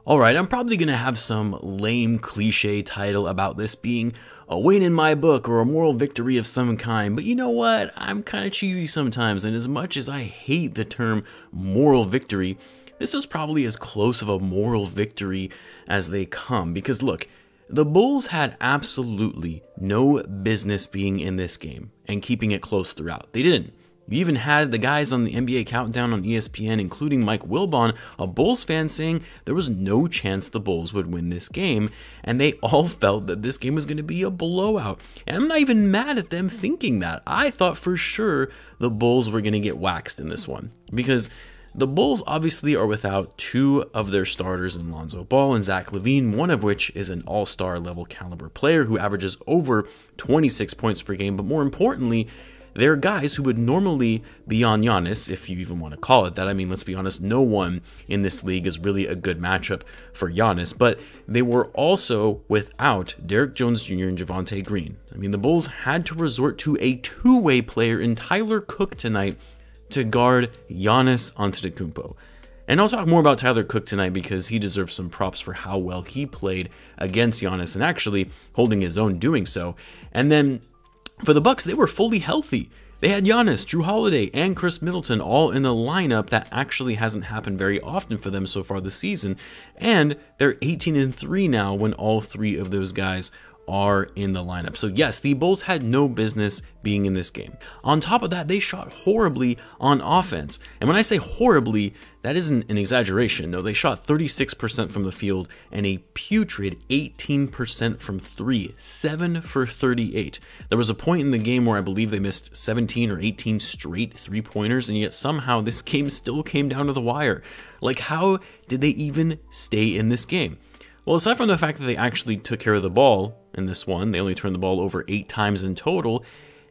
Alright, I'm probably gonna have some lame cliche title about this being a win in my book or a moral victory of some kind, but you know what? I'm kinda cheesy sometimes, and as much as I hate the term moral victory, this was probably as close of a moral victory as they come, because look, the Bulls had absolutely no business being in this game and keeping it close throughout. They didn't. You even had the guys on the NBA Countdown on ESPN, including Mike Wilbon, a Bulls fan, saying there was no chance the Bulls would win this game, and they all felt that this game was going to be a blowout. And I'm not even mad at them thinking that. I thought for sure the Bulls were going to get waxed in this one, because the Bulls obviously are without two of their starters in Lonzo Ball and Zach Lavine, one of which is an all-star level caliber player who averages over 26 points per game, but more importantly, they're guys who would normally be on Giannis, if you even want to call it that. I mean, let's be honest, no one in this league is really a good matchup for Giannis, but they were also without Derrick Jones Jr. and Javonte Green. I mean, the Bulls had to resort to a two-way player in Tyler Cook tonight to guard Giannis Antetokounmpo. And I'll talk more about Tyler Cook tonight because he deserves some props for how well he played against Giannis and actually holding his own doing so. And then for the Bucks, they were fully healthy. They had Giannis, Drew Holiday, and Chris Middleton all in the lineup. That actually hasn't happened very often for them so far this season. And they're 18-3 now when all three of those guys are in the lineup. So yes, the Bulls had no business being in this game. On top of that, they shot horribly on offense. And when I say horribly, that isn't an exaggeration. No, they shot 36% from the field and a putrid 18% from three, 7 for 38. There was a point in the game where I believe they missed 17 or 18 straight three-pointers, and yet somehow this game still came down to the wire. Like, how did they even stay in this game? Well, aside from the fact that they actually took care of the ball in this one, they only turned the ball over 8 times in total,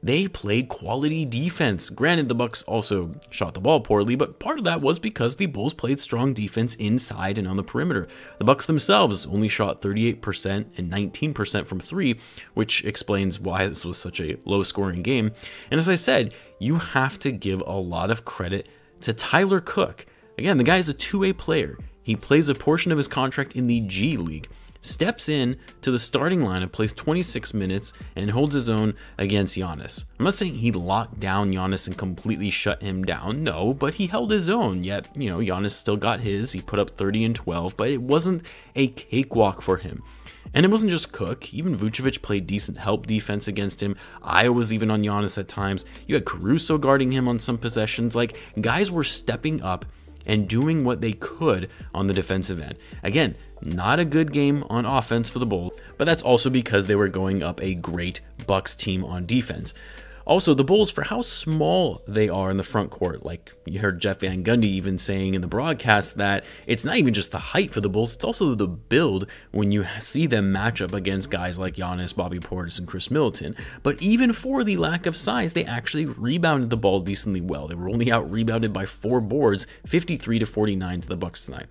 they played quality defense. Granted, the Bucks also shot the ball poorly, but part of that was because the Bulls played strong defense inside and on the perimeter. The Bucks themselves only shot 38% and 19% from three, which explains why this was such a low-scoring game. And as I said, you have to give a lot of credit to Tyler Cook. Again, the guy is a two-way player. He plays a portion of his contract in the G League, steps in to the starting lineup, plays 26 minutes, and holds his own against Giannis. I'm not saying he locked down Giannis and completely shut him down, no, but he held his own, yet, you know, Giannis still got his. He put up 30 and 12, but it wasn't a cakewalk for him. And it wasn't just Cook, even Vucevic played decent help defense against him. Io was even on Giannis at times. You had Caruso guarding him on some possessions. Like, guys were stepping up and doing what they could on the defensive end. Again, not a good game on offense for the Bulls, but that's also because they were going up a great Bucks team on defense. Also, the Bulls, for how small they are in the front court, like you heard Jeff Van Gundy even saying in the broadcast that it's not even just the height for the Bulls, it's also the build when you see them match up against guys like Giannis, Bobby Portis, and Chris Middleton. But even for the lack of size, they actually rebounded the ball decently well. They were only out-rebounded by 4 boards, 53-49 to the Bucks tonight.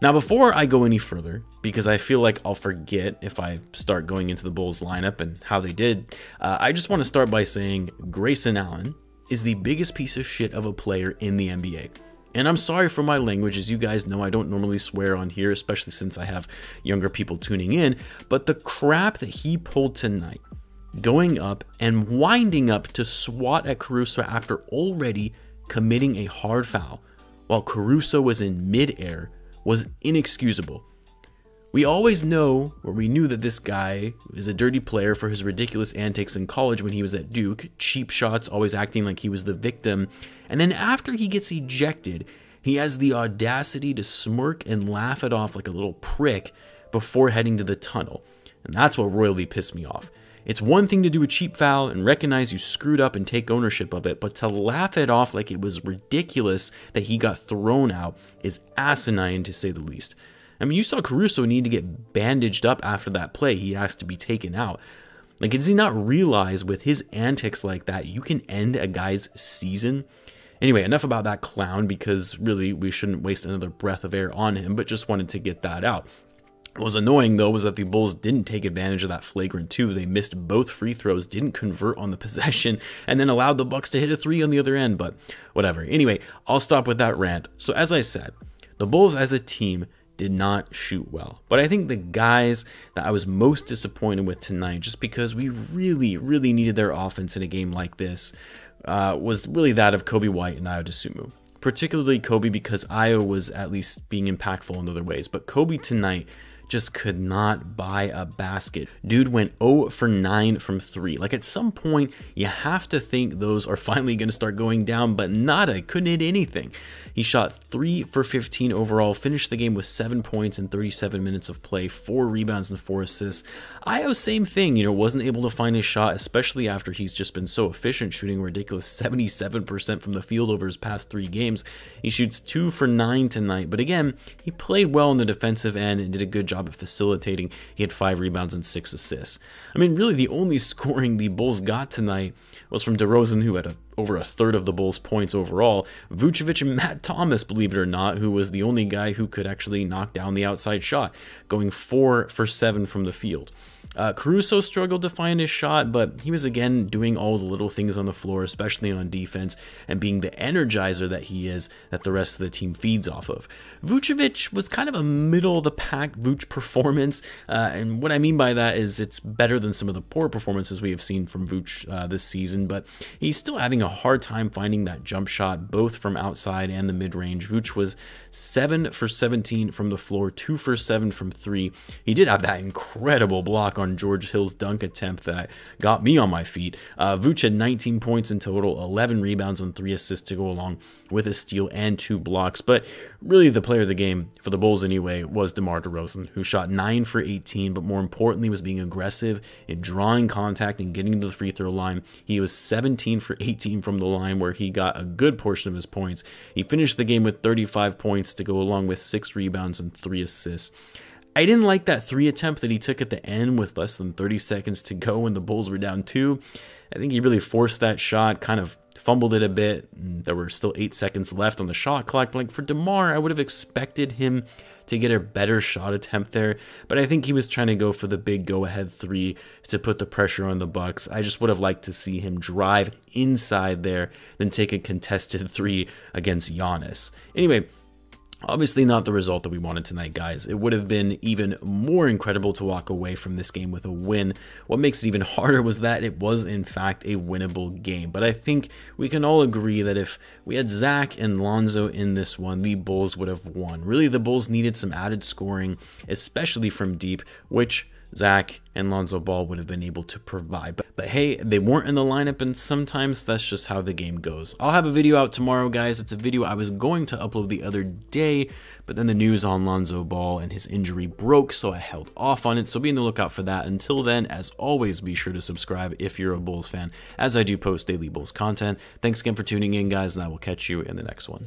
Now, before I go any further, because I feel like I'll forget if I start going into the Bulls lineup and how they did, I just want to start by saying Grayson Allen is the biggest piece of shit of a player in the NBA. And I'm sorry for my language, as you guys know, I don't normally swear on here, especially since I have younger people tuning in, but the crap that he pulled tonight, going up and winding up to swat at Caruso after already committing a hard foul, while Caruso was in midair, was inexcusable. We always know, or we knew, that this guy is a dirty player for his ridiculous antics in college when he was at Duke, cheap shots, always acting like he was the victim, and then after he gets ejected, he has the audacity to smirk and laugh it off like a little prick before heading to the tunnel, and that's what royally pissed me off. It's one thing to do a cheap foul and recognize you screwed up and take ownership of it, but to laugh it off like it was ridiculous that he got thrown out is asinine, to say the least. I mean, you saw Caruso need to get bandaged up after that play. He asked to be taken out. Like, does he not realize with his antics like that, you can end a guy's season? Anyway, enough about that clown, because really we shouldn't waste another breath of air on him, but just wanted to get that out. What was annoying, though, was that the Bulls didn't take advantage of that flagrant 2. They missed both free throws, didn't convert on the possession, and then allowed the Bucks to hit a 3 on the other end, but whatever. Anyway, I'll stop with that rant. So as I said, the Bulls as a team did not shoot well. But I think the guys that I was most disappointed with tonight, just because we really needed their offense in a game like this, was really that of Coby White and Dosunmu. Particularly Coby, because Ayo was at least being impactful in other ways. But Coby tonight just could not buy a basket. Dude went 0 for 9 from 3. Like, at some point, you have to think those are finally going to start going down, but nada, couldn't hit anything. He shot 3 for 15 overall, finished the game with 7 points in 37 minutes of play, 4 rebounds and 4 assists. Ayo, same thing, you know, wasn't able to find his shot, especially after he's just been so efficient, shooting a ridiculous 77% from the field over his past 3 games. He shoots 2 for 9 tonight, but again, he played well on the defensive end and did a good job of facilitating. He had 5 rebounds and 6 assists. I mean, really the only scoring the Bulls got tonight was from DeRozan, who had over a third of the Bulls' points overall. Vucevic and Matt Thomas, believe it or not, who was the only guy who could actually knock down the outside shot, going 4 for 7 from the field. Caruso struggled to find his shot, but he was again doing all the little things on the floor, especially on defense, and being the energizer that he is that the rest of the team feeds off of. Vucevic was kind of a middle-of-the-pack Vooch performance, and what I mean by that is it's better than some of the poor performances we have seen from Vooch this season, but he's still having a hard time finding that jump shot, both from outside and the mid-range. Vooch was 7 for 17 from the floor, 2 for 7 from 3. He did have that incredible block on George Hill's dunk attempt that got me on my feet. Vooch had 19 points in total, 11 rebounds and 3 assists to go along with a steal and 2 blocks. But really the player of the game, for the Bulls anyway, was DeMar DeRozan, who shot 9 for 18, but more importantly was being aggressive in drawing contact and getting to the free throw line. He was 17 for 18 from the line, where he got a good portion of his points. He finished the game with 35 points to go along with 6 rebounds and 3 assists. I didn't like that 3 attempt that he took at the end with less than 30 seconds to go when the Bulls were down 2. I think he really forced that shot, kind of fumbled it a bit, and there were still 8 seconds left on the shot clock. Like, for DeMar, I would have expected him to get a better shot attempt there, but I think he was trying to go for the big go-ahead 3 to put the pressure on the Bucks. I just would have liked to see him drive inside there, then take a contested 3 against Giannis. Anyway, obviously not the result that we wanted tonight, guys. It would have been even more incredible to walk away from this game with a win. What makes it even harder was that it was, in fact, a winnable game. But I think we can all agree that if we had Zach and Lonzo in this one, the Bulls would have won. Really, the Bulls needed some added scoring, especially from deep, which Zach and Lonzo Ball would have been able to provide. But hey, they weren't in the lineup, and sometimes that's just how the game goes. I'll have a video out tomorrow, guys. It's a video I was going to upload the other day, but then the news on Lonzo Ball and his injury broke, so I held off on it. So be on the lookout for that. Until then, as always, be sure to subscribe if you're a Bulls fan, as I do post daily Bulls content. Thanks again for tuning in, guys, and I will catch you in the next one.